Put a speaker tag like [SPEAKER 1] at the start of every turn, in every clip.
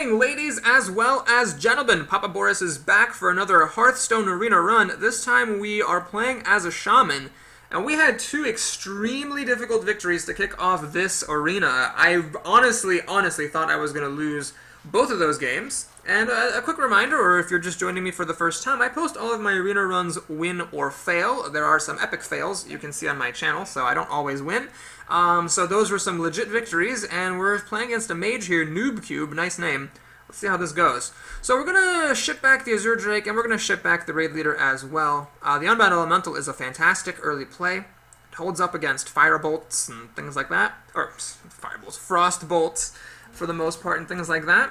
[SPEAKER 1] Ladies as well as gentlemen, Papa Boris is back for another Hearthstone arena run. This time we are playing as a Shaman, and we had two extremely difficult victories to kick off this arena. I honestly thought I was going to lose both of those games. And a quick reminder, or if you're just joining me for the first time, I post all of my arena runs win or fail. There are some epic fails you can see on my channel, so I don't always win. So those were some legit victories, and we're playing against a mage here, Noob Cube, nice name. Let's see how this goes. So we're going to ship back the Azure Drake, and we're going to ship back the Raid Leader as well. The Unbound Elemental is a fantastic early play. It holds up against Fire Bolts and things like that. Or, Fire Bolts, Frost Bolts for the most part and things like that.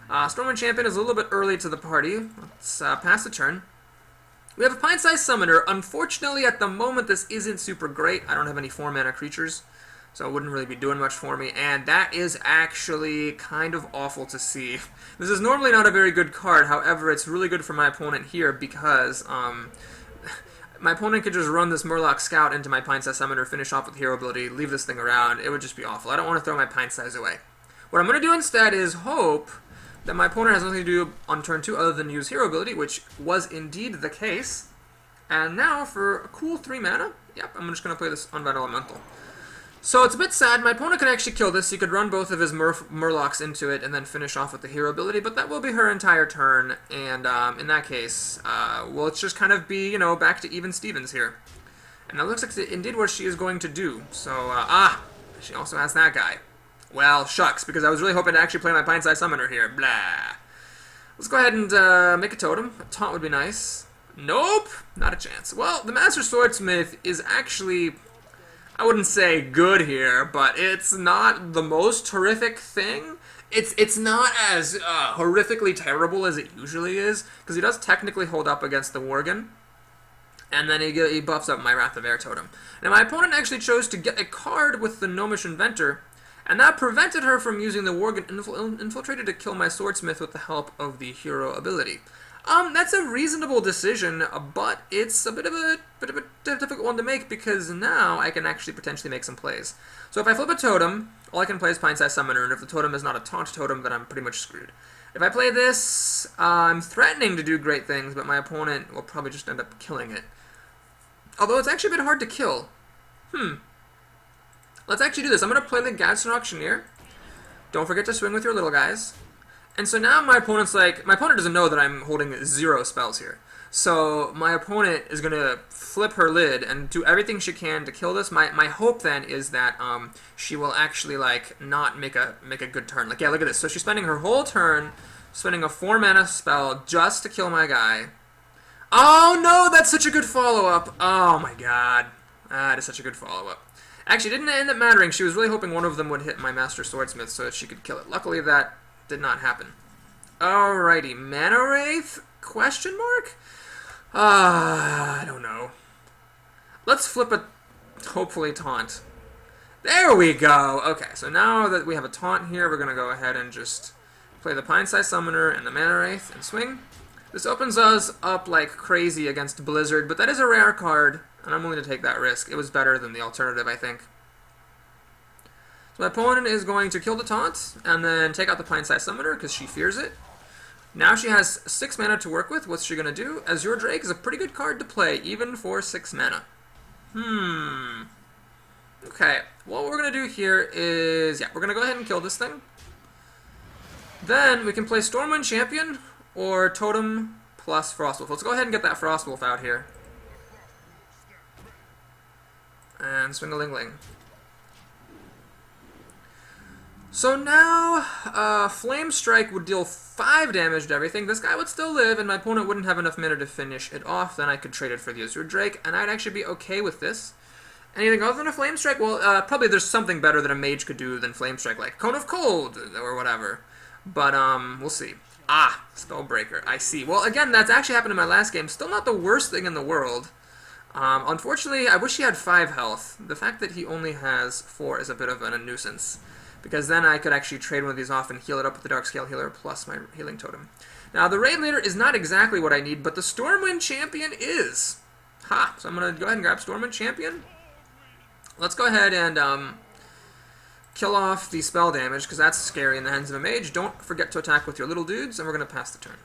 [SPEAKER 1] Stormwind Champion is a little bit early to the party. Let's pass the turn. We have a Pint-Sized Summoner. Unfortunately, at the moment, this isn't super great. I don't have any 4-mana creatures, so it wouldn't really be doing much for me, and that is actually kind of awful to see. This is normally not a very good card, however, it's really good for my opponent here because my opponent could just run this Murloc Scout into my Pint-Sized Summoner, finish off with Hero Ability, leave this thing around. It would just be awful. I don't want to throw my Pint-Size away. What I'm going to do instead is hope that my opponent has nothing to do on turn 2 other than use Hero Ability, which was indeed the case. And now for a cool 3 mana, yep, I'm just going to play this Unbound Elemental. So it's a bit sad. My opponent could actually kill this. He could run both of his Murlocs into it and then finish off with the Hero Ability, but that will be her entire turn, and in that case, well, it's just kind of be, you know, back to even Stevens here. And it looks like indeed what she is going to do. So, she also has that guy. Well, shucks, because I was really hoping to actually play my Pint-Sized Summoner here. Blah. Let's go ahead and make a totem. A taunt would be nice. Nope, not a chance. Well, the Master Swordsmith is actually, I wouldn't say good here, but it's not the most horrific thing. It's not as horrifically terrible as it usually is, because he does technically hold up against the Worgen, and then he buffs up my Wrath of Air totem. Now, my opponent actually chose to get a card with the Gnomish Inventor, and that prevented her from using the Worgen Infiltrator to kill my Swordsmith with the help of the Hero Ability. That's a reasonable decision, but it's a bit of a difficult one to make because now I can actually potentially make some plays. So if I flip a totem, all I can play is Pint-Sized Summoner, and if the totem is not a taunt totem, then I'm pretty much screwed. If I play this, I'm threatening to do great things, but my opponent will probably just end up killing it. Although it's actually a bit hard to kill. Let's actually do this. I'm going to play the Gadsden Auctioneer. Don't forget to swing with your little guys. And so now my opponent's like, my opponent doesn't know that I'm holding 0 spells here. So my opponent is going to flip her lid and do everything she can to kill this. My hope then is that she will actually like not make a good turn. Like, yeah, look at this. So she's spending her whole turn spending a 4-mana spell just to kill my guy. Oh no, that's such a good follow-up. Oh my god. That is such a good follow-up. Actually, it didn't end up mattering. She was really hoping one of them would hit my Master Swordsmith so that she could kill it. Luckily, that did not happen. Alrighty, Mana Wraith? Question mark? I don't know. Let's flip a, hopefully, taunt. There we go! Okay, so now that we have a taunt here, we're going to go ahead and just play the Pint-Sized Summoner and the Mana Wraith and swing. This opens us up like crazy against Blizzard, but that is a rare card, and I'm willing to take that risk. It was better than the alternative, I think. So my opponent is going to kill the taunt, and then take out the Pint-Sized Summoner, because she fears it. Now she has 6 mana to work with. What's she going to do? Azure Drake is a pretty good card to play, even for 6 mana. Okay, what we're going to do here is, yeah, we're going to go ahead and kill this thing. Then we can play Stormwind Champion, or Totem plus Frostwolf. Let's go ahead and get that Frostwolf out here. And swing-a-ling-ling. So now, Flame Strike would deal 5 damage to everything. This guy would still live, and my opponent wouldn't have enough mana to finish it off. Then I could trade it for the Azure Drake, and I'd actually be okay with this. Anything other than a Flame Strike? Well, probably there's something better that a mage could do than Flame Strike, like Cone of Cold, or whatever. But, we'll see. Spellbreaker. I see. Well, again, that's actually happened in my last game. Still not the worst thing in the world. Unfortunately, I wish he had 5 health. The fact that he only has 4 is a bit of a nuisance, because then I could actually trade one of these off and heal it up with the Darkscale Healer plus my Healing Totem. Now, the Raid Leader is not exactly what I need, but the Stormwind Champion is. So I'm going to go ahead and grab Stormwind Champion. Let's go ahead and kill off the spell damage, because that's scary in the hands of a mage. Don't forget to attack with your little dudes, and we're going to pass the turn.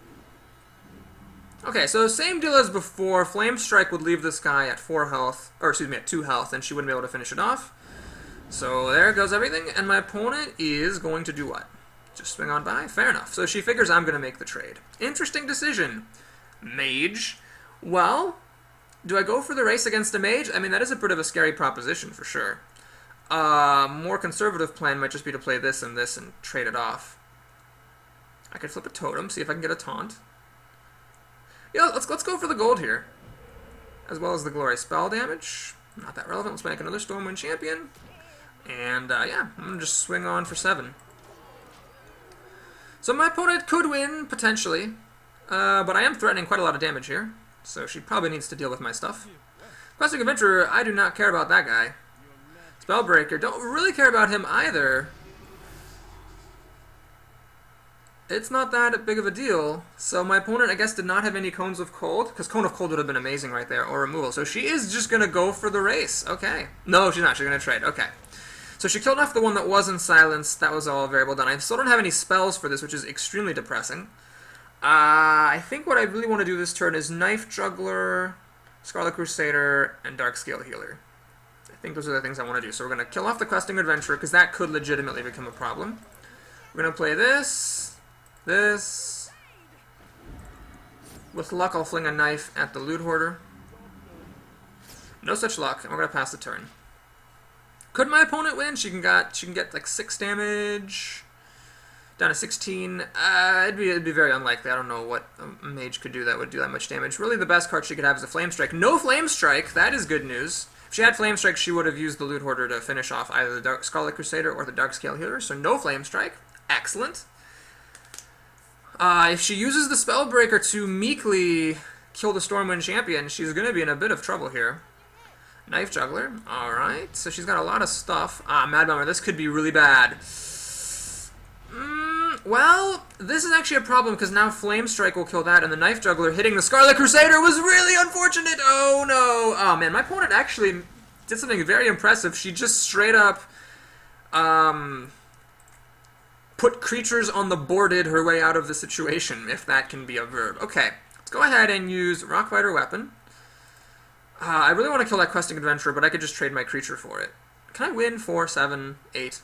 [SPEAKER 1] Okay, so same deal as before. Flame Strike would leave this guy at 4 health, or excuse me, at 2 health, and she wouldn't be able to finish it off. So there goes everything, and my opponent is going to do what? Just swing on by? Fair enough. So she figures I'm going to make the trade. Interesting decision. Mage. Well, do I go for the race against a mage? I mean, that is a bit of a scary proposition for sure. More conservative plan might just be to play this and trade it off. I could flip a totem, see if I can get a taunt. Yeah, let's go for the gold here. As well as the glory spell damage. Not that relevant. Let's make another Stormwind Champion. And, yeah, I'm going to just swing on for 7. So my opponent could win, potentially. But I am threatening quite a lot of damage here. So she probably needs to deal with my stuff. Questing Adventurer, I do not care about that guy. Spellbreaker, don't really care about him either. It's not that big of a deal. So my opponent, I guess, did not have any Cones of Cold, because Cone of Cold would have been amazing right there, or removal. So she is just going to go for the race. Okay. No, she's not. She's going to trade. Okay. So she killed off the one that was in silence. That was all very well done. I still don't have any spells for this, which is extremely depressing. I think what I really want to do this turn is Knife Juggler, Scarlet Crusader, and Darkscale Healer. I think those are the things I want to do. So we're going to kill off the Questing Adventurer, because that could legitimately become a problem. We're going to play this. With luck, I'll fling a knife at the Loot Hoarder. No such luck, and we're going to pass the turn. Could my opponent win? She can get like 6 damage. Down to 16. It'd be very unlikely. I don't know what a mage could do that would do that much damage. Really, the best card she could have is a Flame Strike. No Flame Strike! That is good news. If she had Flame Strike, she would have used the Loot Hoarder to finish off either the Scarlet Crusader or the Darkscale Healer, so no Flame Strike. Excellent. If she uses the Spellbreaker to meekly kill the Stormwind Champion, she's going to be in a bit of trouble here. Knife Juggler. Alright, so she's got a lot of stuff. Mad Bummer, this could be really bad. Well, this is actually a problem because now Flame Strike will kill that, and the Knife Juggler hitting the Scarlet Crusader was really unfortunate. Oh no! Oh man, my opponent actually did something very impressive. She just straight up put creatures on the boarded her way out of the situation, if that can be a verb. Okay, let's go ahead and use Rockbiter Weapon. I really want to kill that Questing Adventurer, but I could just trade my creature for it. Can I win 4, 7, 8,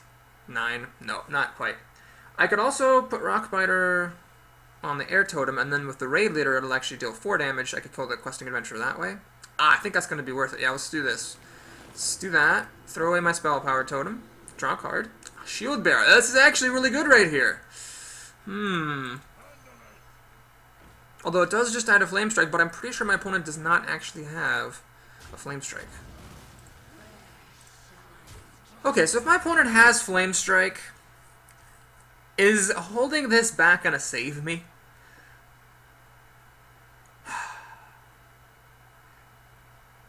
[SPEAKER 1] 9? No, not quite. I could also put Rockbiter on the Air Totem, and then with the Raid Leader, it'll actually deal 4 damage. I could kill the Questing Adventurer that way. I think that's going to be worth it. Yeah, let's do this. Let's do that. Throw away my Spell Power Totem. Draw a card. Shield Bearer. This is actually really good right here. Although it does just add a Flame Strike, but I'm pretty sure my opponent does not actually have a Flame Strike. Okay, so if my opponent has Flame Strike, is holding this back gonna save me?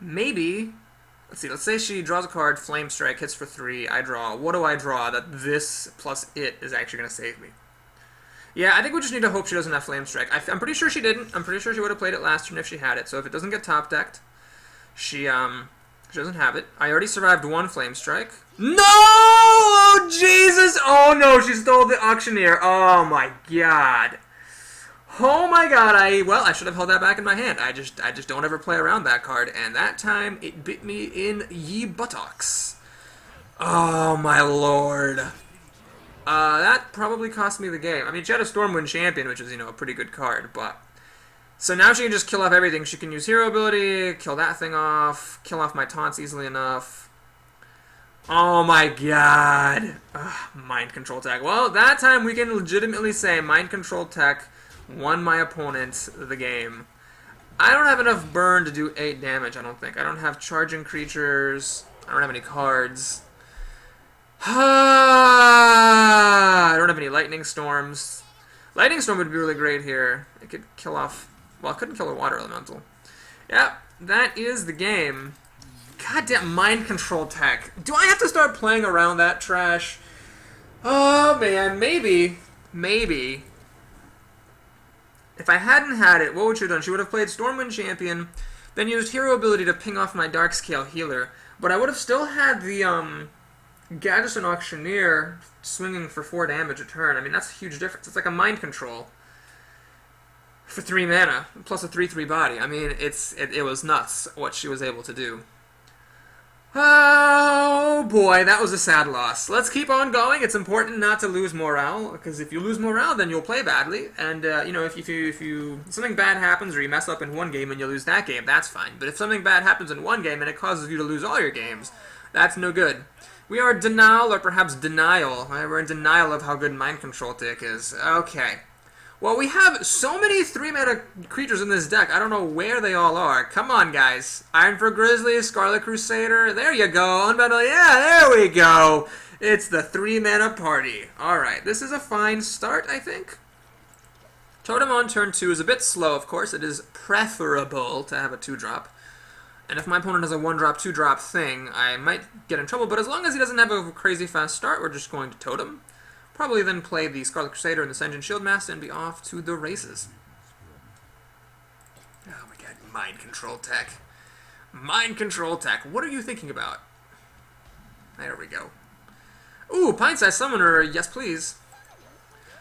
[SPEAKER 1] Maybe. Let's see, let's say she draws a card, Flame Strike, hits for 3, I draw. What do I draw that this plus it is actually gonna save me? Yeah, I think we just need to hope she doesn't have Flame Strike. I'm pretty sure she didn't. I'm pretty sure she would have played it last turn if she had it. So if it doesn't get top decked, she doesn't have it. I already survived 1 Flame Strike. No! Oh, Jesus! Oh, no, she stole the Auctioneer. Oh, my God. Oh, my God. I should have held that back in my hand. I just don't ever play around that card. And that time, it bit me in ye buttocks. Oh, my Lord. That probably cost me the game. I mean, she had a Stormwind Champion, which is, a pretty good card, but... So now she can just kill off everything. She can use Hero Ability, kill that thing off, kill off my taunts easily enough. Oh my God. Mind Control Tech. Well, that time we can legitimately say Mind Control Tech won my opponent the game. I don't have enough burn to do 8 damage, I don't think. I don't have charging creatures. I don't have any cards. I don't have any Lightning Storms. Lightning Storm would be really great here. It could kill off... Well, I couldn't kill a Water Elemental. Yeah, that is the game. Goddamn Mind Control Tech. Do I have to start playing around that trash? Oh, man. Maybe. Maybe. If I hadn't had it, what would she have done? She would have played Stormwind Champion, then used Hero Ability to ping off my Darkscale Healer. But I would have still had the Gadget and Auctioneer swinging for 4 damage a turn. I mean, that's a huge difference. It's like a mind control for 3 mana, plus a 3/3 body. I mean, it was nuts what she was able to do. Oh boy, that was a sad loss. Let's keep on going. It's important not to lose morale, because if you lose morale, then you'll play badly. And you know, if something bad happens or you mess up in one game and you lose that game, that's fine. But if something bad happens in one game and it causes you to lose all your games, that's no good. We are denial, or perhaps denial. We're in denial of how good Mind Control Tick is. Okay. Well, we have so many 3-mana creatures in this deck, I don't know where they all are. Come on, guys. Ironfur Grizzly, Scarlet Crusader, there you go. Unbundle, yeah, there we go. It's the 3-mana party. Alright, this is a fine start, I think. Totem on turn 2 is a bit slow, of course. It is preferable to have a 2-drop. And if my opponent has a 1-drop, 2-drop thing, I might get in trouble. But as long as he doesn't have a crazy fast start, we're just going to Totem. Probably then play the Scarlet Crusader and the Sen'jin Shieldmaster and be off to the races. Oh my god, Mind Control Tech. Mind Control Tech. What are you thinking about? There we go. Ooh, Pint-Sized Summoner, yes please.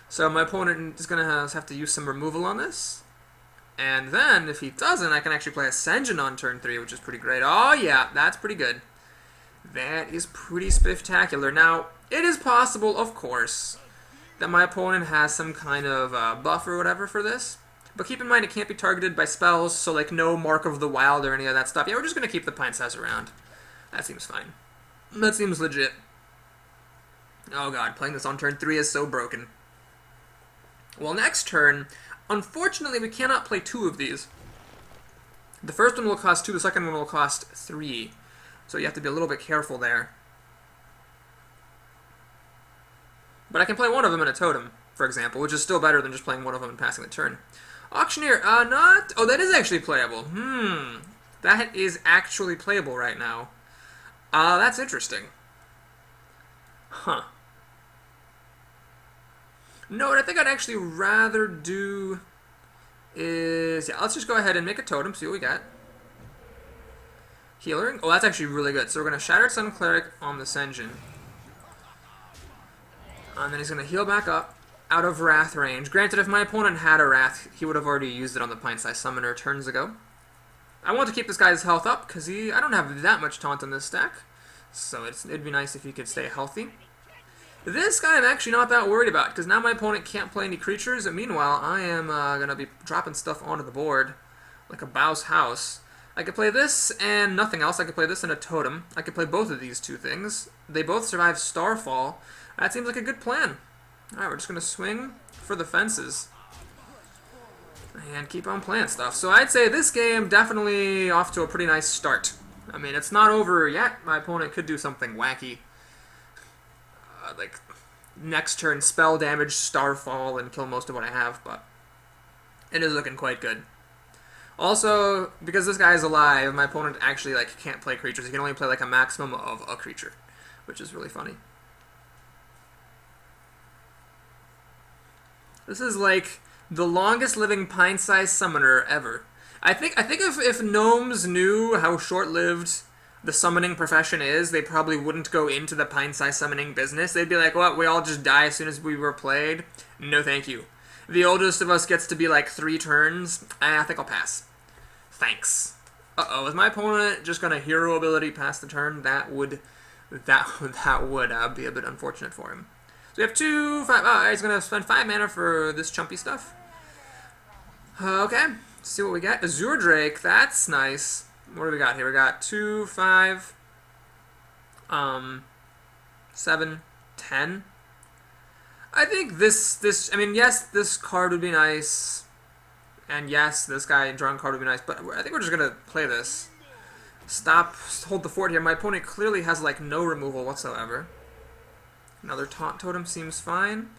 [SPEAKER 1] So my opponent is going to have to use some removal on this. And then, if he doesn't, I can actually play a Sen'jin on turn 3, which is pretty great. Oh yeah, that's pretty good. That is pretty spectacular. Now, it is possible, of course, that my opponent has some kind of buff or whatever for this. But keep in mind, it can't be targeted by spells, so like no Mark of the Wild or any of that stuff. Yeah, we're just going to keep the Pint Size around. That seems fine. That seems legit. Oh god, playing this on turn 3 is so broken. Well, next turn, unfortunately, we cannot play 2 of these. The first one will cost 2, the second one will cost 3. So you have to be a little bit careful there. But I can play one of them in a Totem, for example, which is still better than just playing one of them and passing the turn. Auctioneer, not... Oh, that is actually playable. That is actually playable right now. That's interesting. Huh. No, what I think I'd actually rather do is... Yeah, let's just go ahead and make a Totem, see what we got. Healer. Oh, that's actually really good. So we're going to Shattered Sun Cleric on the Sen'jin. And then he's going to heal back up out of Wrath range. Granted, if my opponent had a Wrath, he would have already used it on the Pint-Sized Summoner turns ago. I want to keep this guy's health up, because I don't have that much taunt in this stack. So it'd be nice if he could stay healthy. This guy I'm actually not that worried about, because now my opponent can't play any creatures, and meanwhile, I am going to be dropping stuff onto the board, like a Bau's House. I could play this and nothing else. I could play this and a Totem. I could play both of these two things. They both survive Starfall. That seems like a good plan. Alright, we're just going to swing for the fences. And keep on playing stuff. So I'd say this game definitely off to a pretty nice start. I mean, it's not over yet. My opponent could do something wacky. Like, next turn, spell damage, Starfall, and kill most of what I have, but it is looking quite good. Also, because this guy is alive, my opponent actually can't play creatures. He can only play like a maximum of a creature, which is really funny. This is like the longest living Pint-Sized Summoner ever. I think if gnomes knew how short-lived the summoning profession is, they probably wouldn't go into the Pint-Sized summoning business. They'd be like, what, we all just die as soon as we were played? No thank you. The oldest of us gets to be like 3 turns. I think I'll pass. Thanks. Uh-oh, is my opponent just going to hero ability pass the turn? That would be a bit unfortunate for him. So we have 2, 5, oh, he's going to spend 5 mana for this chumpy stuff. Okay, let's see what we got. Azure Drake, that's nice. What do we got here? We got 2, 5, 7, 10. I think I mean, yes, this card would be nice. And yes, this guy drawing card would be nice, but I think we're just going to play this. Hold the fort here. My opponent clearly has, like, no removal whatsoever. Another Taunt Totem seems fine.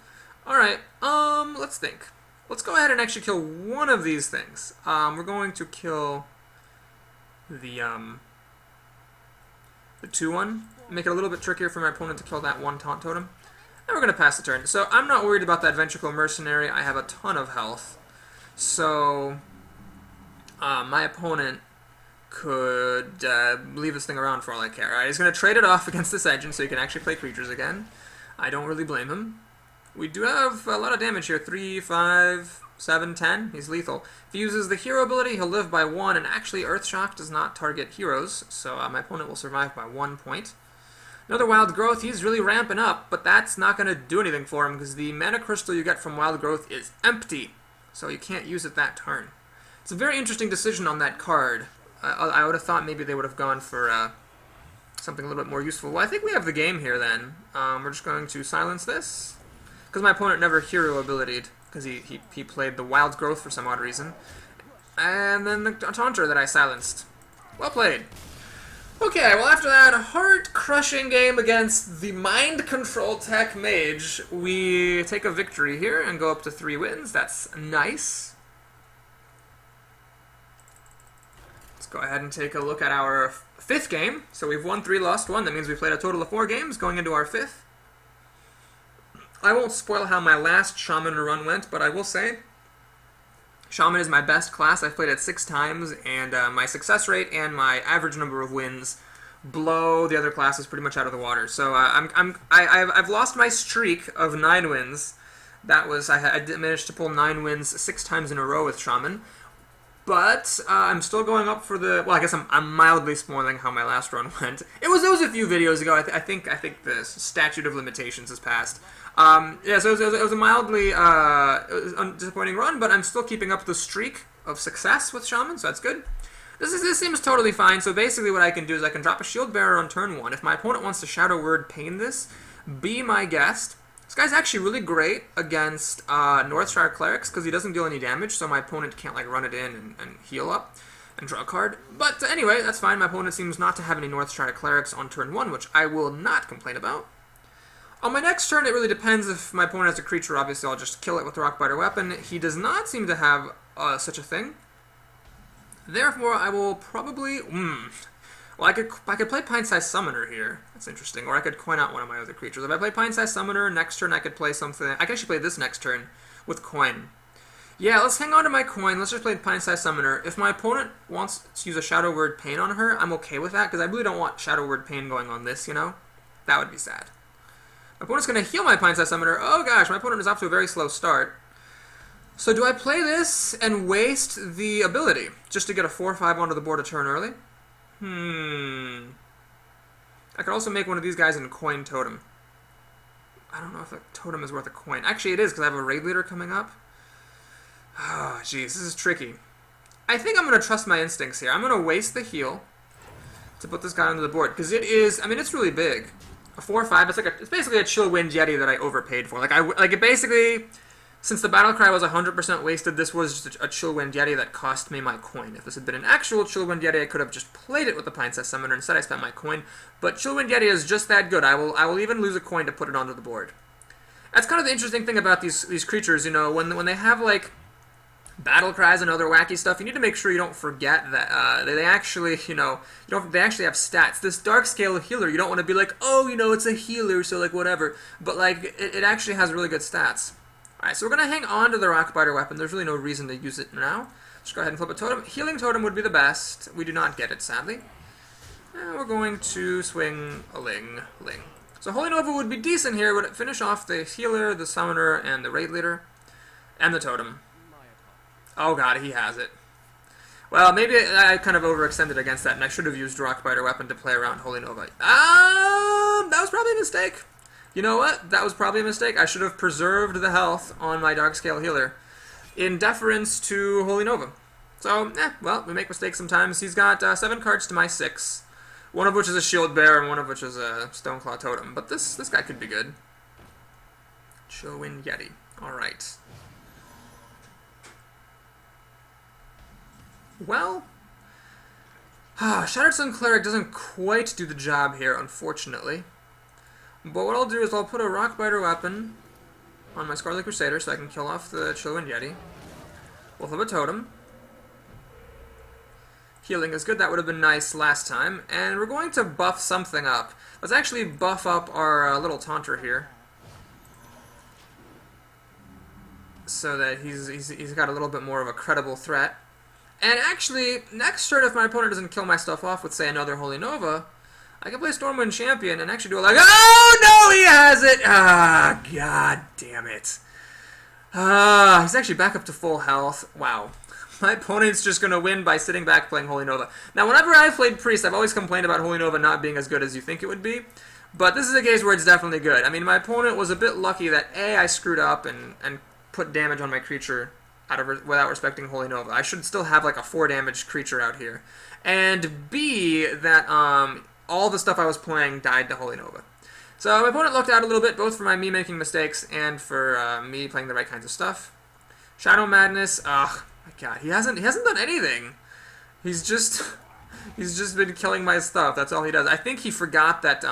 [SPEAKER 1] Alright, let's think. Let's go ahead and actually kill one of these things. We're going to kill the 2-1. Make it a little bit trickier for my opponent to kill that one Taunt Totem. And we're going to pass the turn. So I'm not worried about that Ventricle Mercenary. I have a ton of health. So my opponent could leave this thing around for all I care. Alright, he's going to trade it off against this engine so he can actually play creatures again. I don't really blame him. We do have a lot of damage here. 3, 5, 7, 10. He's lethal. If he uses the hero ability, he'll live by 1, and actually Earthshock does not target heroes, so my opponent will survive by 1 point. Another Wild Growth, he's really ramping up, but that's not going to do anything for him because the mana crystal you get from Wild Growth is empty, so you can't use it that turn. It's a very interesting decision on that card. I would have thought maybe they would have gone for something a little bit more useful. Well, I think we have the game here then. We're just going to silence this, because my opponent never hero abilitied, because he played the Wild Growth for some odd reason. And then the Taunter that I silenced. Well played. Okay, well after that heart-crushing game against the Mind Control Tech Mage, we take a victory here and go up to 3 wins. That's nice. Let's go ahead and take a look at our 5th game. So we've won 3, lost 1. That means we played a total of 4 games going into our 5th. I won't spoil how my last Shaman run went, but I will say Shaman is my best class. I've played it 6 times, and my success rate and my average number of wins blow the other classes pretty much out of the water. So I've lost my streak of 9 wins. That was I managed to pull 9 wins 6 times in a row with Shaman, but I'm still going up for the. Well, I guess I'm mildly spoiling how my last run went. It was a few videos ago. I think the statute of limitations has passed. Yeah, so it was a mildly disappointing run, but I'm still keeping up the streak of success with Shaman, so that's good. This seems totally fine. So basically what I can do is I can drop a Shield Bearer on turn 1. If my opponent wants to Shadow Word Pain this, be my guest. This guy's actually really great against Northshire Clerics because he doesn't deal any damage, so my opponent can't like run it in and heal up and draw a card. But anyway, that's fine. My opponent seems not to have any Northshire Clerics on turn 1, which I will not complain about. On my next turn, it really depends. If my opponent has a creature, obviously I'll just kill it with the Rockbiter Weapon. He does not seem to have such a thing. Therefore, I will probably... Well, I could play Pint-Sized Summoner here. That's interesting. Or I could coin out one of my other creatures. If I play Pint-Sized Summoner, next turn I could play something... I can actually play this next turn with coin. Yeah, let's hang on to my coin. Let's just play Pint-Sized Summoner. If my opponent wants to use a Shadow Word Pain on her, I'm okay with that, because I really don't want Shadow Word Pain going on this, you know? That would be sad. My opponent's going to heal my Pint-Sized Summoner. Oh gosh, my opponent is off to a very slow start. So do I play this and waste the ability just to get a 4/5 onto the board a turn early? I could also make one of these guys in Coin Totem. I don't know if a totem is worth a coin. Actually, it is, because I have a Raid Leader coming up. Oh, jeez, this is tricky. I think I'm going to trust my instincts here. I'm going to waste the heal to put this guy onto the board, because it is, I mean, it's really big. A 4/5, it's basically a Chill Wind Yeti that I overpaid for. Like it basically, since the battle cry was 100% wasted, this was just a Chill Wind Yeti that cost me my coin. If this had been an actual Chill Wind Yeti, I could have just played it with the Pint-Sized Summoner. Instead, I spent my coin. But Chill Wind Yeti is just that good. I will even lose a coin to put it onto the board. That's kind of the interesting thing about these creatures. You know, when they have like battle cries and other wacky stuff, you need to make sure you don't forget that they actually, you know, they actually have stats. This Dark Scale Healer, you don't want to be like, oh, you know, it's a healer, so like whatever. But like, it actually has really good stats. Alright, so we're going to hang on to the Rockbiter Weapon. There's really no reason to use it now. Just go ahead and flip a totem. Healing Totem would be the best. We do not get it, sadly. And we're going to swing a Ling. So Holy Nova would be decent here. Would it finish off the Healer, the Summoner, and the Raid Leader? And the Totem. Oh god, he has it. Well, maybe I kind of overextended against that, and I should have used Rockbiter Weapon to play around Holy Nova. That was probably a mistake. You know what? That was probably a mistake. I should have preserved the health on my Darkscale Healer in deference to Holy Nova. So, well, we make mistakes sometimes. He's got 7 cards to my 6, one of which is a Shield Bearer and one of which is a Stoneclaw Totem. But this guy could be good. Chill Wind Yeti. Alright. Well, Shattered Sun Cleric doesn't quite do the job here, unfortunately. But what I'll do is I'll put a Rockbiter Weapon on my Scarlet Crusader so I can kill off the Chill Wind Yeti. We'll flip a Totem. Healing is good. That would have been nice last time. And we're going to buff something up. Let's actually buff up our little Taunter here, so that he's got a little bit more of a credible threat. And actually, next turn, if my opponent doesn't kill my stuff off with, say, another Holy Nova, I can play Stormwind Champion and actually do it like, oh no, he has it! Ah, god damn it. Ah, he's actually back up to full health. Wow. My opponent's just going to win by sitting back playing Holy Nova. Now, whenever I've played Priest, I've always complained about Holy Nova not being as good as you think it would be. But this is a case where it's definitely good. I mean, my opponent was a bit lucky that, A, I screwed up and put damage on my creature without respecting Holy Nova. I should still have like a 4 damage creature out here. And B, that all the stuff I was playing died to Holy Nova. So my opponent lucked out a little bit, both for me making mistakes and for me playing the right kinds of stuff. Shadow Madness, ugh, my god, he hasn't done anything. He's just been killing my stuff. That's all he does. I think he forgot that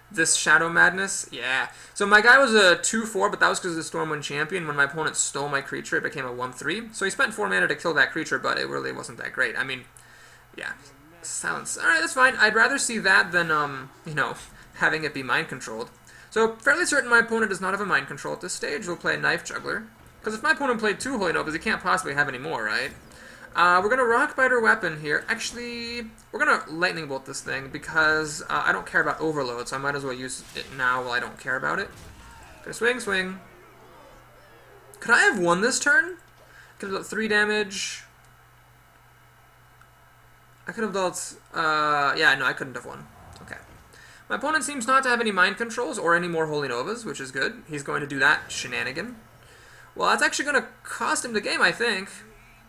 [SPEAKER 1] this Shadow Madness, yeah. So my guy was a 2/4, but that was because of the Stormwind Champion. When my opponent stole my creature, it became a 1/3. So he spent 4 mana to kill that creature, but it really wasn't that great. I mean, yeah, silence. All right, that's fine. I'd rather see that than you know, having it be mind controlled. So fairly certain my opponent does not have a mind control at this stage. We'll play Knife Juggler. Because if my opponent played 2 Holy Novas, he can't possibly have any more, right? We're going to Rockbiter Weapon here. Actually, we're going to Lightning Bolt this thing because I don't care about Overload, so I might as well use it now while I don't care about it. Gonna swing, swing. Could I have won this turn? Could have dealt 3 damage. I could have dealt... yeah, no, I couldn't have won. Okay. My opponent seems not to have any Mind Controls or any more Holy Novas, which is good. He's going to do that shenanigan. Well, that's actually going to cost him the game, I think.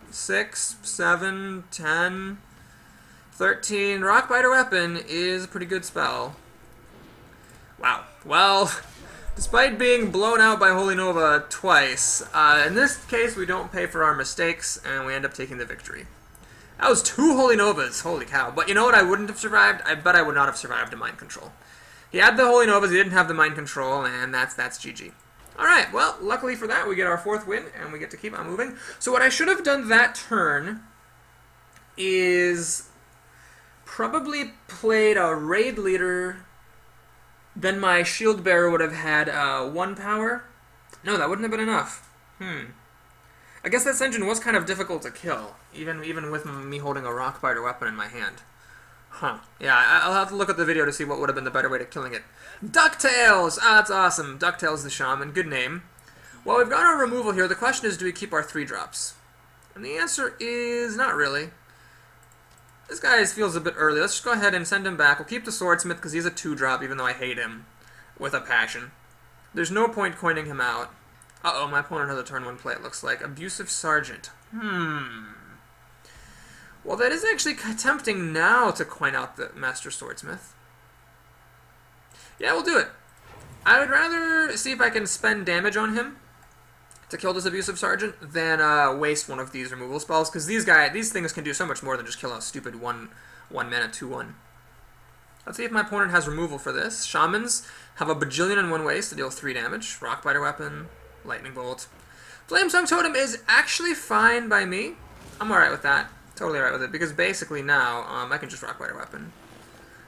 [SPEAKER 1] 6, 7, 10, 13. Rockbiter Weapon is a pretty good spell. Wow. Well, despite being blown out by Holy Nova twice, in this case we don't pay for our mistakes, and we end up taking the victory. That was 2 Holy Novas. Holy cow. But you know what I wouldn't have survived? I bet I would not have survived a Mind Control. He had the Holy Novas, he didn't have the Mind Control, and that's GG. Alright, well, luckily for that, we get our 4th win, and we get to keep on moving. So what I should have done that turn is probably played a Raid Leader, then my Shield Bearer would have had 1 power. No, that wouldn't have been enough. I guess that engine was kind of difficult to kill, even with me holding a Rockbiter Weapon in my hand. Huh. Yeah, I'll have to look at the video to see what would have been the better way to killing it. DuckTales! Ah, that's awesome. DuckTales the Shaman. Good name. Well, we've got our removal here. The question is, do we keep our 3-drops? And the answer is not really. This guy feels a bit early. Let's just go ahead and send him back. We'll keep the Swordsmith because he's a 2-drop, even though I hate him with a passion. There's no point coining him out. Uh-oh, my opponent has a turn 1 play, it looks like. Abusive Sergeant. Well, that is actually tempting now to coin out the Master Swordsmith. Yeah, we'll do it. I would rather see if I can spend damage on him to kill this Abusive Sergeant than waste one of these removal spells, because these things can do so much more than just kill a stupid 1 mana 2/1. Let's see if my opponent has removal for this. Shamans have a bajillion and 1 ways to deal 3 damage. Rockbiter Weapon, Lightning Bolt. Flamesong Totem is actually fine by me. I'm alright with that. Totally alright with it, because basically now, I can just Rockbiter Weapon.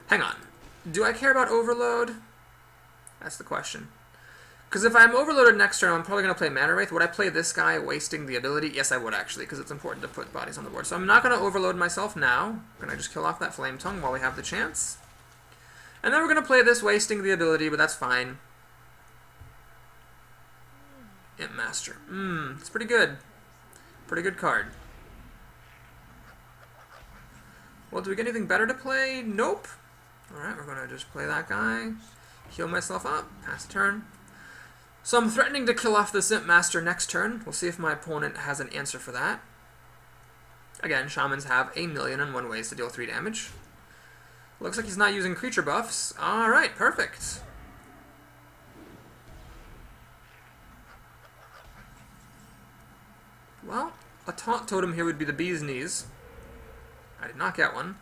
[SPEAKER 1] Hang on. Do I care about Overload? That's the question. Because if I'm overloaded next turn, I'm probably going to play Mana Wraith. Would I play this guy wasting the ability? Yes, I would actually, because it's important to put bodies on the board. So I'm not going to overload myself now. I'm going to just kill off that Flame Tongue while we have the chance. And then we're going to play this wasting the ability, but that's fine. Imp Master. It's pretty good. Pretty good card. Well, do we get anything better to play? Nope. Alright, we're going to just play that guy. Heal myself up. Pass the turn. So I'm threatening to kill off this Imp Master next turn. We'll see if my opponent has an answer for that. Again, Shamans have 1,000,001 ways to deal 3 damage. Looks like he's not using creature buffs. Alright, perfect. Well, a Taunt Totem here would be the Bee's Knees. I did not get one.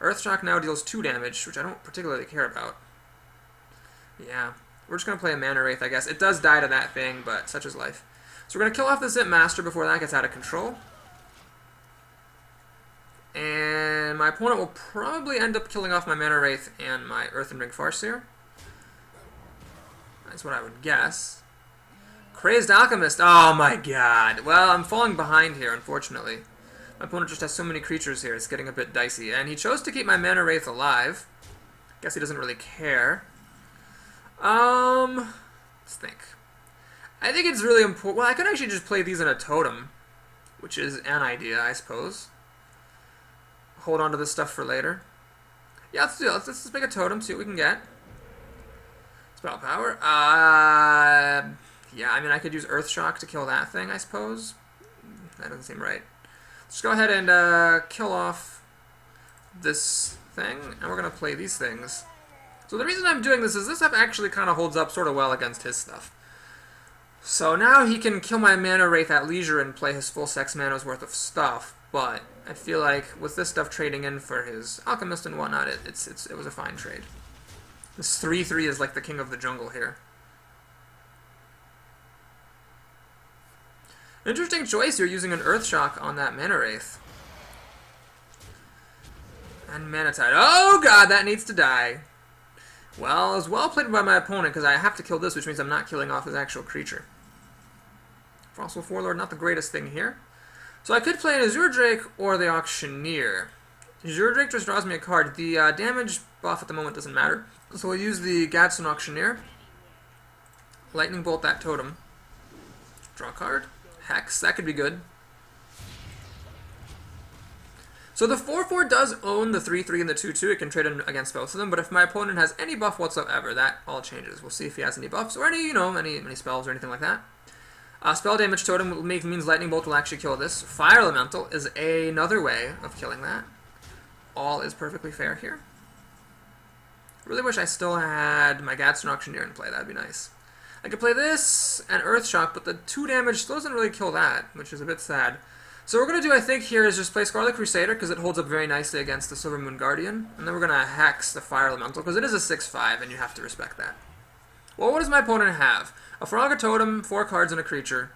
[SPEAKER 1] Earthshock now deals 2 damage, which I don't particularly care about. Yeah, we're just going to play a Mana Wraith, I guess. It does die to that thing, but such is life. So we're going to kill off the Imp Master before that gets out of control. And my opponent will probably end up killing off my Mana Wraith and my Earthen Ring Farseer. That's what I would guess. Crazed Alchemist. Oh my god. Well, I'm falling behind here, unfortunately. My opponent just has so many creatures here, it's getting a bit dicey. And he chose to keep my Mana Wraith alive. Guess he doesn't really care. Let's think. I think it's really important. Well, I could actually just play these in a totem, which is an idea, I suppose. Hold on to this stuff for later. Yeah, let's do it. Let's make a totem, see what we can get. Spell power. Yeah, I mean, I could use Earth Shock to kill that thing, I suppose. That doesn't seem right. Let's go ahead and kill off this thing, and we're going to play these things. So the reason I'm doing this is this stuff actually kind of holds up sort of well against his stuff. So now he can kill my Mana Wraith at leisure and play his full 6 mana's worth of stuff, but I feel like with this stuff trading in for his Alchemist and whatnot, it was a fine trade. This 3/3 is like the king of the jungle here. Interesting choice, you're using an Earth Shock on that Mana Wraith. And Mana Tide. Oh god, that needs to die. Well, it was well played by my opponent, because I have to kill this, which means I'm not killing off his actual creature. Frostwolf Warlord, not the greatest thing here. So I could play an Azure Drake or the Auctioneer. Azure Drake just draws me a card. The damage buff at the moment doesn't matter. So we'll use the Gadsden Auctioneer. Lightning Bolt that totem. Draw a card. Hex, that could be good. So the 4/4 does own the 3/3 and the 2/2. It can trade in against both of them, but if my opponent has any buff whatsoever, that all changes. We'll see if he has any buffs or any spells or anything like that. Spell damage totem means Lightning Bolt will actually kill this. Fire Elemental is another way of killing that. All is perfectly fair here. Really wish I still had my Gadsden Auctioneer in play. That'd be nice. I could play this and Earth Shock, but the 2 damage still doesn't really kill that, which is a bit sad. So what we're going to do, I think, here is just play Scarlet Crusader, because it holds up very nicely against the Silver Moon Guardian. And then we're going to Hex the Fire Elemental, because it is a 6/5, and you have to respect that. Well, what does my opponent have? A Frog, a Totem, 4 cards, and a creature.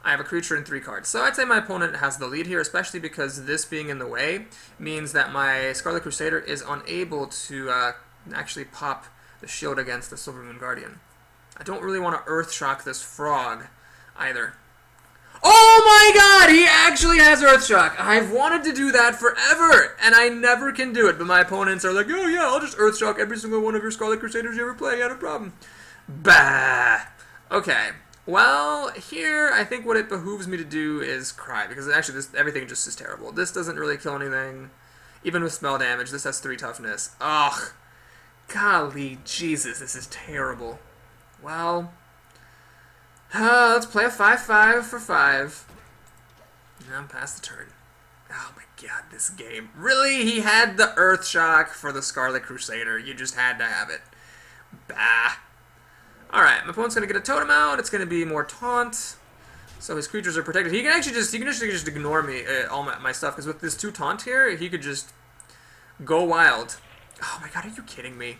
[SPEAKER 1] I have a creature and 3 cards. So I'd say my opponent has the lead here, especially because this being in the way means that my Scarlet Crusader is unable to actually pop the shield against the Silver Moon Guardian. I don't really want to Earth Shock this frog either. Oh my god, he actually has Earth Shock. I've wanted to do that forever, and I never can do it, but my opponents are like, oh yeah, I'll just Earth Shock every single one of your Scarlet Crusaders you ever play, not a problem. Bah. Okay, well, here, I think what it behooves me to do is cry, because actually everything just is terrible. This doesn't really kill anything. Even with spell damage, this has 3 toughness. Ugh. Golly Jesus, this is terrible. Well, let's play a 5/5 for 5. And I'm past the turn. Oh my god, this game. Really? He had the Earth Shock for the Scarlet Crusader. You just had to have it. Bah. Alright, my opponent's going to get a totem out. It's going to be more taunt. So his creatures are protected. He can actually just ignore me, all my stuff, because with this 2 taunt here, he could just go wild. Oh my god, are you kidding me?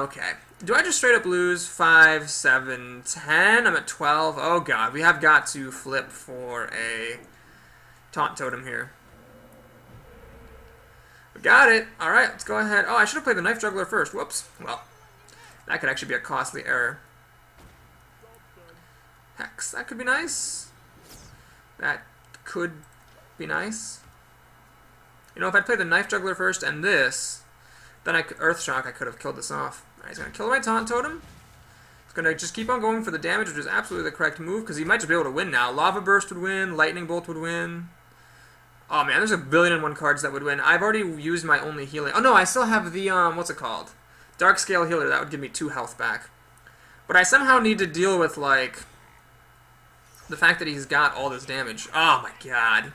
[SPEAKER 1] Okay. Do I just straight up lose 5, 7, 10? I'm at 12. Oh god, we have got to flip for a taunt totem here. We got it. Alright, let's go ahead. Oh, I should have played the Knife Juggler first. Whoops. Well, that could actually be a costly error. Hex, that could be nice. That could be nice. You know, if I'd played the Knife Juggler first and this, then Earth Shock, I could have killed this off. Alright, he's going to kill my Taunt Totem. He's going to just keep on going for the damage, which is absolutely the correct move, because he might just be able to win now. Lava Burst would win, Lightning Bolt would win. Oh man, there's a billion-and-one cards that would win. I've already used my only healing. Oh no, I still have the, what's it called? Dark Scale Healer. That would give me 2 health back. But I somehow need to deal with, like, the fact that he's got all this damage. Oh my god.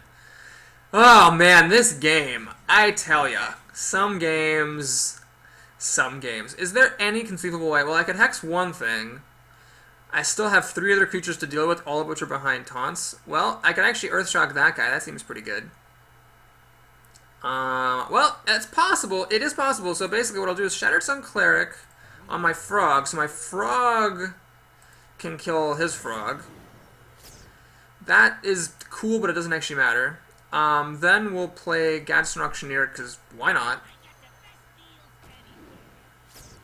[SPEAKER 1] Oh man, this game, I tell ya, some games. Is there any conceivable way? Well, I could Hex one thing. I still have 3 other creatures to deal with, all of which are behind taunts. Well, I could actually Earth Shock that guy. That seems pretty good. Well, it's possible. It is possible. So basically what I'll do is Shattered Sun Cleric on my frog. So my frog can kill his frog. That is cool, but it doesn't actually matter. Then we'll play Gadsden Auctioneer, because why not?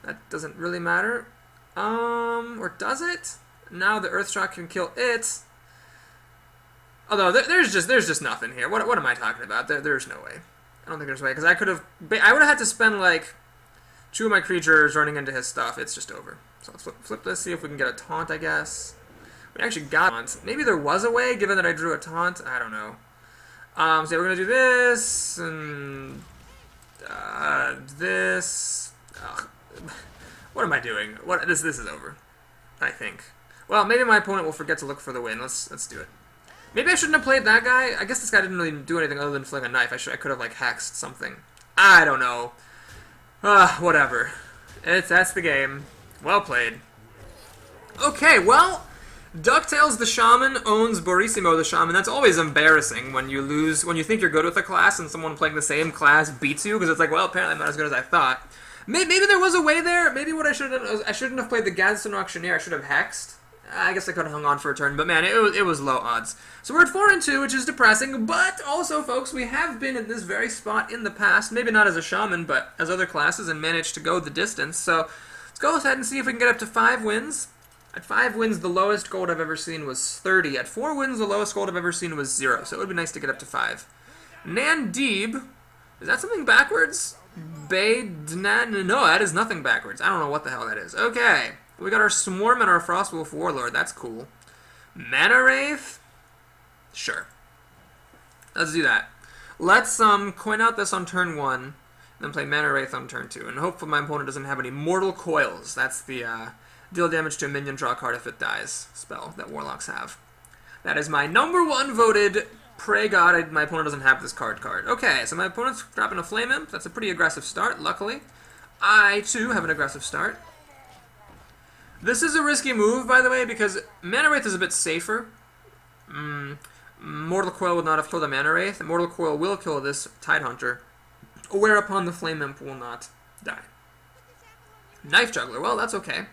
[SPEAKER 1] That doesn't really matter. Or does it? Now the Earth Shock can kill it. Although there's just nothing here. What am I talking about? There's no way. I don't think there's a way because I would have had to spend like 2 of my creatures running into his stuff. It's just over. So let's flip this, see if we can get a taunt, I guess. We actually got a taunt. Maybe there was a way, given that I drew a taunt. I don't know. So we're going to do this, and this. Ugh. What am I doing? This is over, I think. Well, maybe my opponent will forget to look for the win. Let's do it. Maybe I shouldn't have played that guy. I guess this guy didn't really do anything other than fling a knife. I could have, like, hexed something. I don't know. Whatever. That's the game. Well played. Okay, well, DuckTales the Shaman owns Borissimo the Shaman. That's always embarrassing when you lose, when you think you're good with a class and someone playing the same class beats you, because it's like, well, apparently I'm not as good as I thought. Maybe there was a way there. Maybe what I should have done is I shouldn't have played the Gadsden Auctioneer. I should have hexed. I guess I could have hung on for a turn, but man, it was low odds. So we're at 4-2, which is depressing, but also, folks, we have been in this very spot in the past, maybe not as a Shaman, but as other classes, and managed to go the distance. So let's go ahead and see if we can get up to 5 wins. At 5 wins, the lowest gold I've ever seen was 30. At 4 wins, the lowest gold I've ever seen was 0, so it would be nice to get up to 5. Nandeeb, is that something backwards? No, that is nothing backwards. I don't know what the hell that is. Okay. We got our Swarm and our Frostwolf Warlord. That's cool. Mana Wraith? Sure. Let's do that. Let's coin out this on turn 1, then play Mana Wraith on turn 2. And hopefully my opponent doesn't have any Mortal Coils. That's the deal damage to a minion, draw a card if it dies spell that Warlocks have. That is my #1 voted. Pray God my opponent doesn't have this card. Okay, so my opponent's dropping a Flame Imp. That's a pretty aggressive start, luckily. I, too, have an aggressive start. This is a risky move, by the way, because Mana Wraith is a bit safer. Mortal Coil would not have killed a Mana Wraith. Mortal Coil will kill this Tidehunter, whereupon the Flame Imp will not die. Knife Juggler, well, that's okay.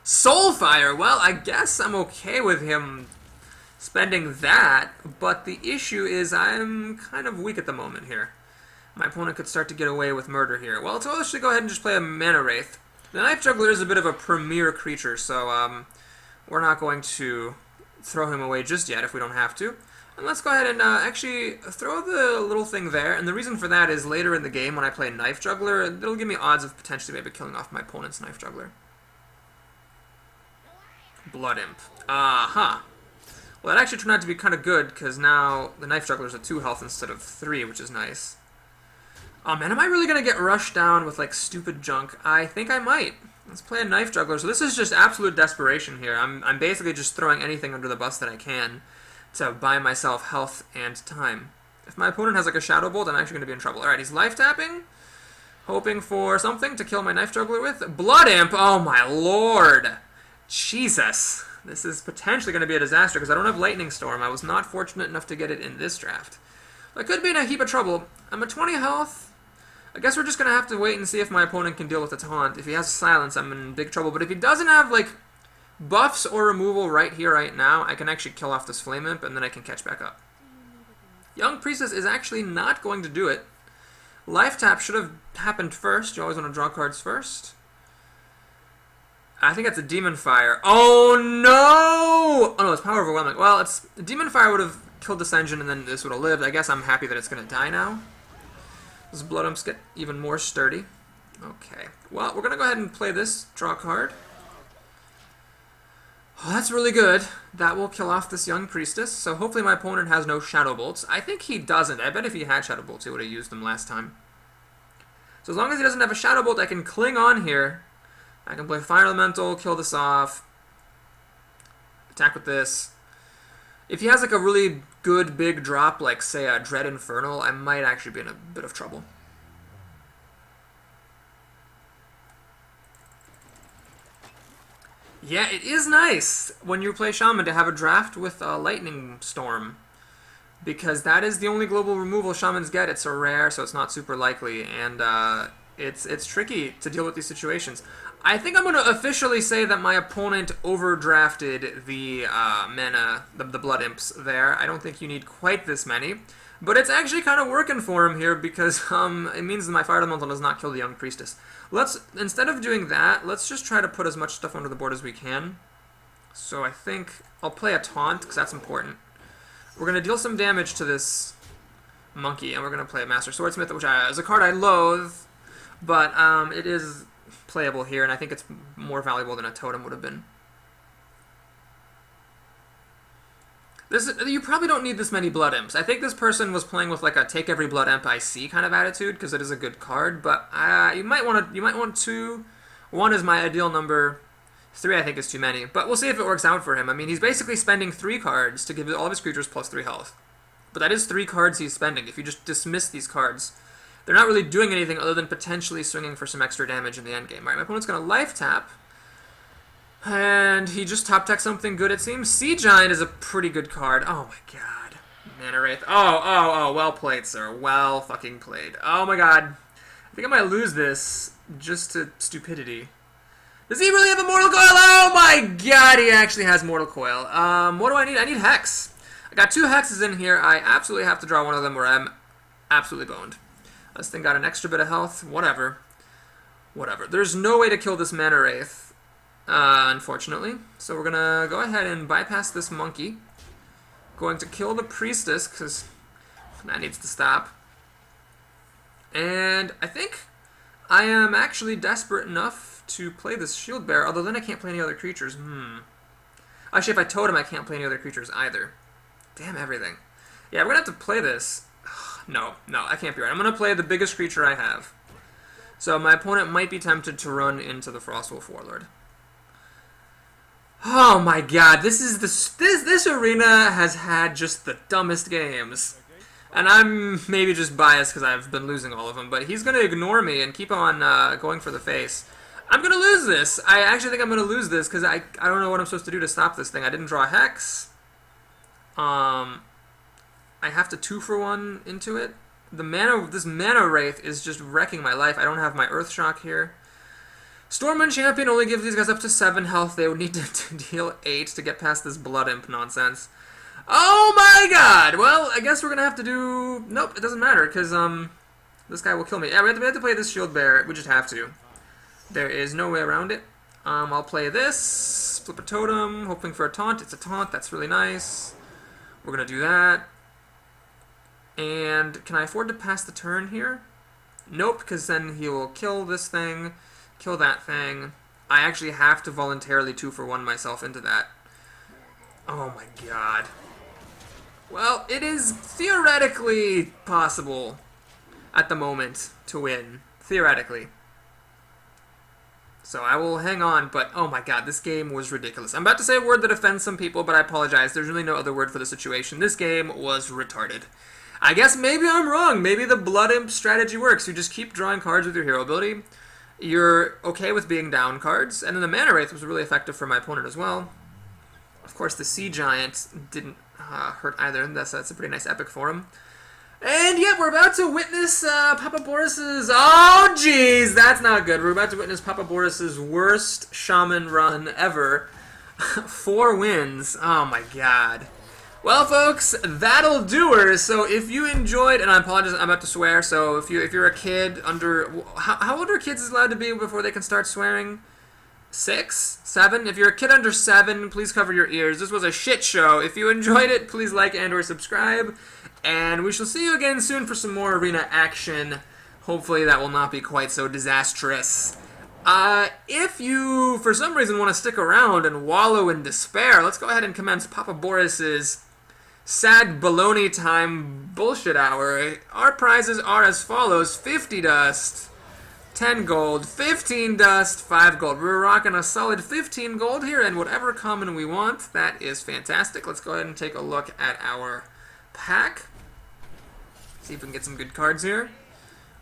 [SPEAKER 1] Soulfire, well, I guess I'm okay with him spending that, but the issue is I'm kind of weak at the moment here. My opponent could start to get away with murder here. Well, so let's just go ahead and just play a Mana Wraith. The Knife Juggler is a bit of a premier creature, so we're not going to throw him away just yet if we don't have to. And let's go ahead and actually throw the little thing there, and the reason for that is later in the game when I play Knife Juggler, it'll give me odds of potentially maybe killing off my opponent's Knife Juggler. Blood Imp. Aha. Well, that actually turned out to be kind of good, because now the Knife Juggler's at 2 health instead of 3, which is nice. Oh man, am I really going to get rushed down with, like, stupid junk? I think I might. Let's play a Knife Juggler. So this is just absolute desperation here. I'm basically just throwing anything under the bus that I can to buy myself health and time. If my opponent has, like, a Shadow Bolt, I'm actually going to be in trouble. Alright, he's life tapping, hoping for something to kill my Knife Juggler with. Blood Imp! Oh my lord! Jesus! This is potentially going to be a disaster because I don't have Lightning Storm. I was not fortunate enough to get it in this draft. I could be in a heap of trouble. I'm at 20 health. I guess we're just going to have to wait and see if my opponent can deal with the taunt. If he has Silence, I'm in big trouble. But if he doesn't have, like, buffs or removal right here, right now, I can actually kill off this Flame Imp, and then I can catch back up. Young Priestess is actually not going to do it. Life Tap should have happened first. You always want to draw cards first. I think that's a Demon Fire. Oh, no! Oh, no, it's Power Overwhelming. Well, it's Demon Fire would have killed Dissension, and then this would have lived. I guess I'm happy that it's going to die now. Those Blood Imps get even more sturdy. Okay. Well, we're going to go ahead and play this. Draw a card. Oh, that's really good. That will kill off this Young Priestess. So hopefully my opponent has no Shadow Bolts. I think he doesn't. I bet if he had Shadow Bolts, he would have used them last time. So as long as he doesn't have a Shadow Bolt, I can cling on here. I can play Fire Elemental, kill this off. Attack with this. If he has like a really good big drop, like say a Dread Infernal, I might actually be in a bit of trouble. Yeah, it is nice when you play Shaman to have a draft with a Lightning Storm, because that is the only global removal Shamans get. It's a rare, so it's not super likely, and it's tricky to deal with these situations. I think I'm going to officially say that my opponent overdrafted the mana, the Blood Imps there. I don't think you need quite this many. But it's actually kind of working for him here because it means that my Fire Elemental does not kill the Young Priestess. Instead of doing that, let's just try to put as much stuff onto the board as we can. So I think I'll play a taunt, because that's important. We're going to deal some damage to this monkey, and we're going to play a Master Swordsmith, which is a card I loathe, but it is playable here, and I think it's more valuable than a totem would have been. You probably don't need this many Blood Imps. I think this person was playing with like a take every Blood Imp I see kind of attitude, because it is a good card, but you might want 2. 1 is my ideal number. 3 I think is too many, but we'll see if it works out for him. I mean, he's basically spending 3 cards to give all of his creatures plus 3 health. But that is 3 cards he's spending. If you just dismiss these cards, they're not really doing anything other than potentially swinging for some extra damage in the endgame. Alright, my opponent's going to life tap. And he just top decks something good, it seems. Sea Giant is a pretty good card. Oh my god. Mana Wraith. Oh, well played, sir. Well fucking played. Oh my god. I think I might lose this just to stupidity. Does he really have a Mortal Coil? Oh my god, he actually has Mortal Coil. What do I need? I need Hex. I got 2 Hexes in here. I absolutely have to draw one of them or I'm absolutely boned. This thing got an extra bit of health. Whatever. There's no way to kill this Mana Wraith. Unfortunately. So we're gonna go ahead and bypass this monkey. Going to kill the priestess, because that needs to stop. And I think I am actually desperate enough to play this shield bearer, although then I can't play any other creatures. Actually, if I totem, I can't play any other creatures either. Damn everything. Yeah, we're gonna have to play this. No, I can't be right. I'm gonna play the biggest creature I have. So my opponent might be tempted to run into the Frostwolf Warlord. Oh my god, this arena has had just the dumbest games. And I'm maybe just biased because I've been losing all of them, but he's going to ignore me and keep on going for the face. I'm going to lose this. I actually think I'm going to lose this because I don't know what I'm supposed to do to stop this thing. I didn't draw a Hex. I have to 2-for-1 into it. This Mana Wraith is just wrecking my life. I don't have my Earth Shock here. Stormwind Champion only gives these guys up to 7 health. They would need to deal 8 to get past this Blood Imp nonsense. Oh my god! Well, I guess we're gonna have to do... Nope, it doesn't matter, because this guy will kill me. Yeah, we have to play this Shield Bearer. We just have to. There is no way around it. I'll play this. Flip a totem, hoping for a taunt. It's a taunt. That's really nice. We're gonna do that. And can I afford to pass the turn here? Nope, because then he will kill this thing. Kill that thing. I actually have to voluntarily 2-for-1 myself into that. Oh my god. Well, it is theoretically possible at the moment to win. Theoretically. So I will hang on, but oh my god, this game was ridiculous. I'm about to say a word that offends some people, but I apologize. There's really no other word for the situation. This game was retarded. I guess maybe I'm wrong. Maybe the Blood Imp strategy works. You just keep drawing cards with your hero ability. You're okay with being down cards, and then the Mana Wraith was really effective for my opponent as well. Of course, the Sea Giant didn't hurt either. That's a pretty nice epic for him. And yeah, we're about to witness Papa Boris's... Oh, jeez, that's not good. We're about to witness Papa Boris's worst Shaman run ever. 4 wins. Oh my god. Well, folks, that'll do her. So if you enjoyed, and I apologize, I'm about to swear. So if you're a kid under, how old are kids allowed to be before they can start swearing? 6, 7. If you're a kid under 7, please cover your ears. This was a shit show. If you enjoyed it, please like and/or subscribe, and we shall see you again soon for some more arena action. Hopefully, that will not be quite so disastrous. If you, for some reason, want to stick around and wallow in despair, let's go ahead and commence Papa Boris's sad baloney time bullshit hour. Our prizes are as follows: 50 dust, 10 gold, 15 dust, 5 gold. We're rocking a solid 15 gold here, and whatever common we want. That is fantastic. Let's go ahead and take a look at our pack. See if we can get some good cards here.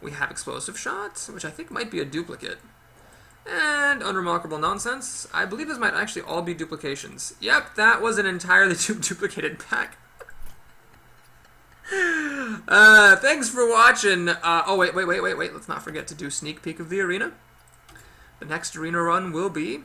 [SPEAKER 1] We have Explosive Shot, which I think might be a duplicate. And Unremarkable Nonsense. I believe this might actually all be duplications. Yep, that was an entirely duplicated pack. Thanks for watching. Oh, wait. Let's not forget to do sneak peek of the arena. The next arena run will be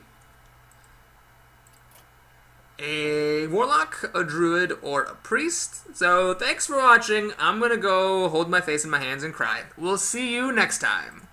[SPEAKER 1] a Warlock, a Druid, or a Priest. So thanks for watching. I'm going to go hold my face in my hands and cry. We'll see you next time.